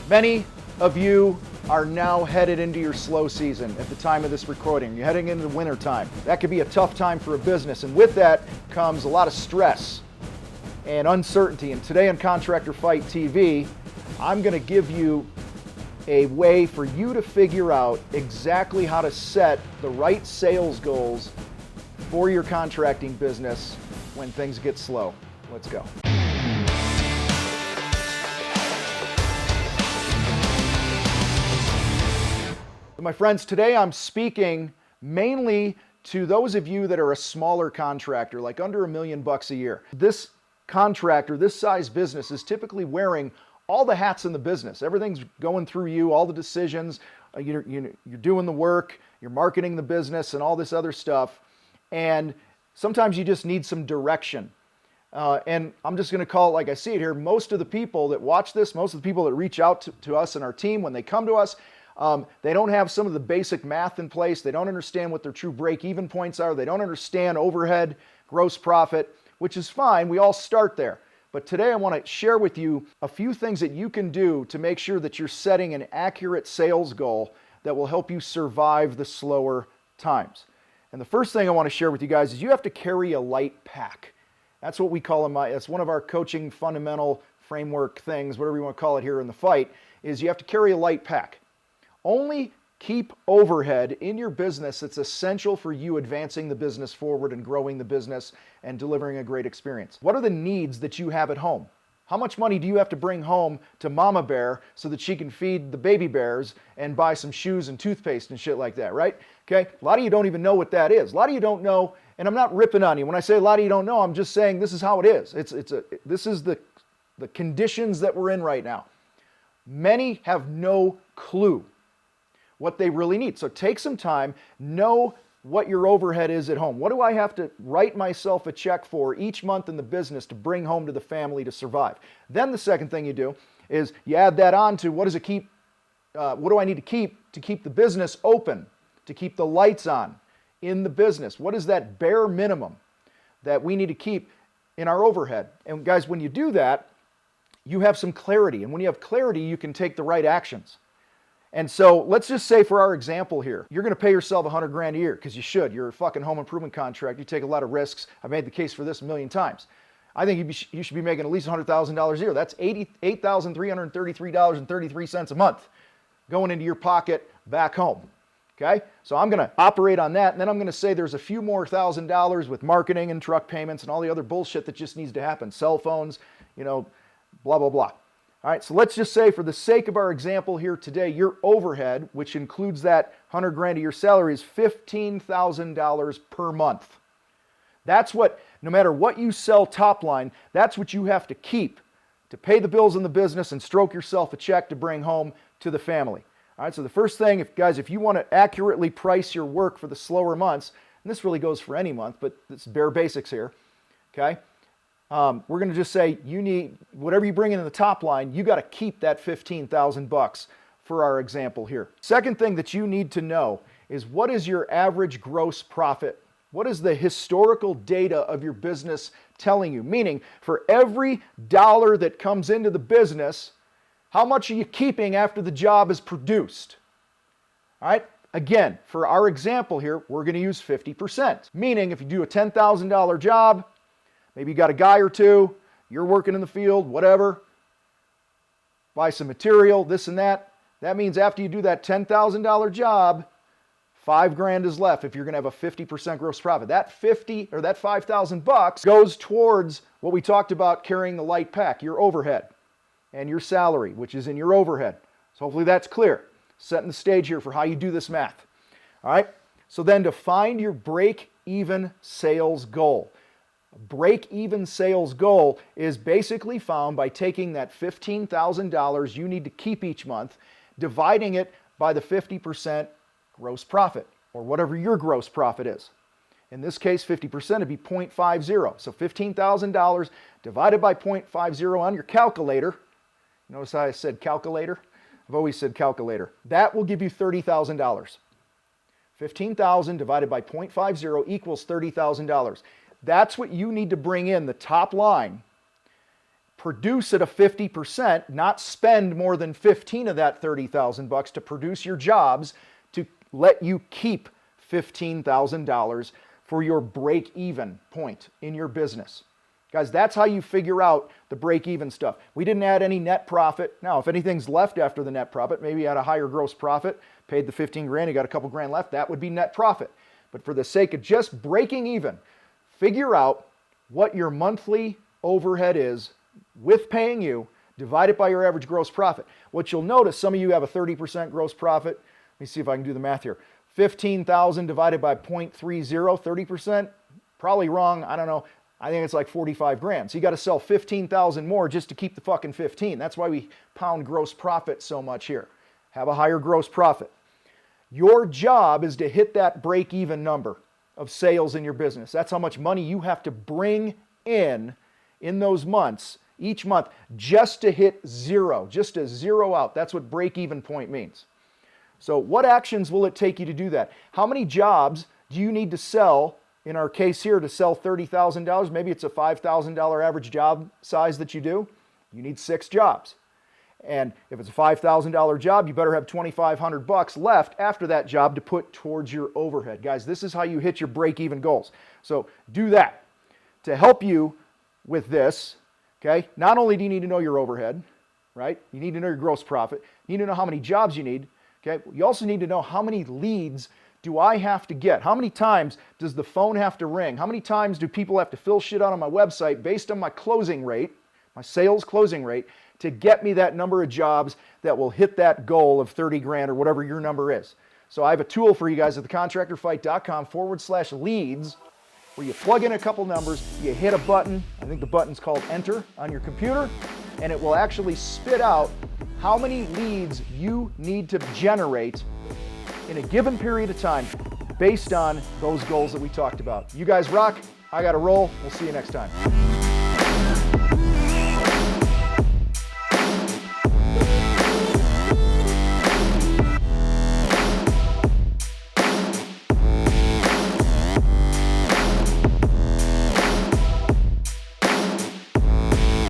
Many of you are now headed into your slow season at the time of this recording. You're heading into the winter time. That could be a tough time for a business, and with that comes a lot of stress and uncertainty. And today on Contractor Fight TV, I'm going to give you a way for you to figure out exactly how to set the right sales goals for your contracting business when things get slow. Let's go. My friends, today I'm speaking mainly to those of you that are a smaller contractor, like under $1 million a year. This contractor, this size business is typically wearing all the hats in the business. Everything's going through you, all the decisions, you're doing the work, you're marketing the business and all this other stuff. And sometimes you just need some direction. And I'm just going to call it like I see it here. Most of the people that watch this, most of the people that reach out to us and our team when they come to us, they don't have some of the basic math in place. They don't understand what their true break-even points are. They don't understand overhead, gross profit, which is fine. We all start there. But today I want to share with you a few things that you can do to make sure that you're setting an accurate sales goal that will help you survive the slower times. And the first thing I want to share with you guys is you have to carry a light pack. That's what we call them. That's one of our coaching fundamental framework things, whatever you want to call it here in the fight, is you have to carry a light pack. Only keep overhead in your business that's essential for you advancing the business forward and growing the business and delivering a great experience. What are the needs that you have at home? How much money do you have to bring home to Mama Bear so that she can feed the baby bears and buy some shoes and toothpaste and shit like that, right? Okay, a lot of you don't even know what that is. A lot of you don't know, and I'm not ripping on you. When I say a lot of you don't know, I'm just saying this is how it is. This is the conditions that we're in right now. Many have no clue what they really need. So take some time, know what your overhead is at home. What do I have to write myself a check for each month in the business to bring home to the family to survive? Then the second thing you do is you add that on to what do I need to keep the business open, to keep the lights on in the business? What is that bare minimum that we need to keep in our overhead? And guys, when you do that, you have some clarity. And when you have clarity, you can take the right actions. And so let's just say for our example here, you're going to pay yourself $100,000 a year because you should. You're a fucking home improvement contractor. You take a lot of risks. I've made the case for this a million times. I think you should be making at least $100,000 a year. That's $88,333.33 a month going into your pocket back home. Okay? So I'm going to operate on that, and then I'm going to say there's a few more $1,000 with marketing and truck payments and all the other bullshit that just needs to happen. Cell phones, blah, blah, blah. All right, so let's just say for the sake of our example here today, your overhead, which includes that $100,000 a year salary, is $15,000 per month. That's what, no matter what you sell top line, that's what you have to keep to pay the bills in the business and stroke yourself a check to bring home to the family. All right, so the first thing, if you want to accurately price your work for the slower months, and this really goes for any month, but it's bare basics here, okay? We're going to just say you need, whatever you bring in the top line, you got to keep that $15,000 for our example here. Second thing that you need to know is what is your average gross profit? What is the historical data of your business telling you? Meaning, for every dollar that comes into the business, how much are you keeping after the job is produced? All right. Again, for our example here, we're going to use 50%. Meaning, if you do a $10,000 job, maybe you got a guy or two, you're working in the field, whatever, buy some material, this and that. That means after you do that $10,000 job, $5,000 is left if you're going to have a 50% gross profit. That $5,000 goes towards what we talked about carrying the light pack, your overhead and your salary, which is in your overhead. So hopefully that's clear. Setting the stage here for how you do this math. All right. So then to find your break-even sales goal. Break-even sales goal is basically found by taking that $15,000 you need to keep each month, dividing it by the 50% gross profit, or whatever your gross profit is. In this case, 50% would be 0.50. So $15,000 divided by 0.50 on your calculator. Notice how I said calculator? I've always said calculator. That will give you $30,000. 15,000 divided by 0.50 equals $30,000. That's what you need to bring in, the top line, produce at a 50%, not spend more than 15 of that 30,000 bucks to produce your jobs to let you keep $15,000 for your break-even point in your business. Guys, that's how you figure out the break-even stuff. We didn't add any net profit. Now, if anything's left after the net profit, maybe you had a higher gross profit, paid the 15 grand, you got a couple grand left, that would be net profit. But for the sake of just breaking even, figure out what your monthly overhead is with paying you, divide it by your average gross profit. What you'll notice, some of you have a 30% gross profit. Let me see if I can do the math here. 15,000 divided by 0.30, 30%? Probably wrong, I don't know. I think it's like 45 grand. So you got to sell 15,000 more just to keep the fucking 15. That's why we pound gross profit so much here. Have a higher gross profit. Your job is to hit that break-even number of sales in your business. That's how much money you have to bring in those months, each month, just to hit zero, just to zero out. That's what break-even point means. So what actions will it take you to do that? How many jobs do you need to sell, in our case here, to sell $30,000? Maybe it's a $5,000 average job size that you do. You need 6 jobs. And if it's a $5,000 job, you better have $2,500 left after that job to put towards your overhead. Guys, this is how you hit your break-even goals. So do that. To help you with this, okay, not only do you need to know your overhead, right? You need to know your gross profit. You need to know how many jobs you need, okay? You also need to know how many leads do I have to get? How many times does the phone have to ring? How many times do people have to fill shit out on my website based on my closing rate, my sales closing rate, to get me that number of jobs that will hit that goal of 30 grand or whatever your number is? So I have a tool for you guys at thecontractorfight.com/leads where you plug in a couple numbers, you hit a button, I think the button's called enter on your computer, and it will actually spit out how many leads you need to generate in a given period of time based on those goals that we talked about. You guys rock. I got to roll. We'll see you next time.